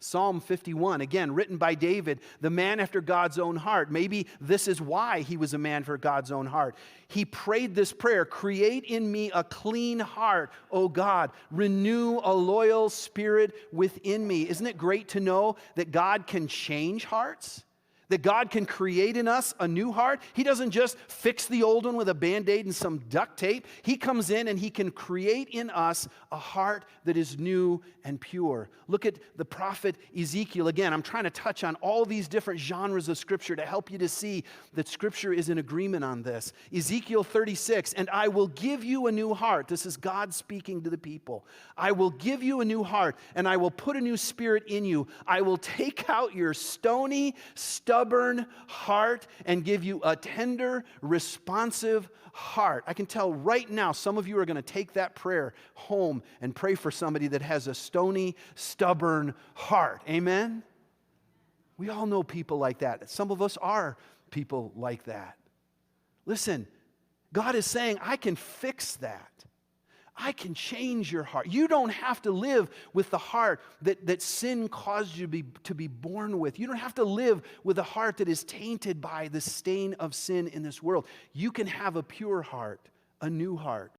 Psalm 51, again, written by David, the man after God's own heart. Maybe this is why he was a man for God's own heart. He prayed this prayer, create in me a clean heart, O God. Renew a loyal spirit within me. Isn't it great to know that God can change hearts? That God can create in us a new heart. He doesn't just fix the old one with a Band-Aid and some duct tape. He comes in and He can create in us a heart that is new and pure. Look at the prophet Ezekiel. Again, I'm trying to touch on all these different genres of Scripture to help you to see that Scripture is in agreement on this. Ezekiel 36, and I will give you a new heart. This is God speaking to the people. I will give you a new heart, and I will put a new spirit in you. I will take out your stony, stubborn heart and give you a tender, responsive heart. I can tell right now some of you are going to take that prayer home and pray for somebody that has a stony, stubborn heart. Amen? We all know people like that. Some of us are people like that. Listen, God is saying, I can fix that. I can change your heart. You don't have to live with the heart that sin caused you to be born with. You don't have to live with a heart that is tainted by the stain of sin in this world. You can have a pure heart, a new heart.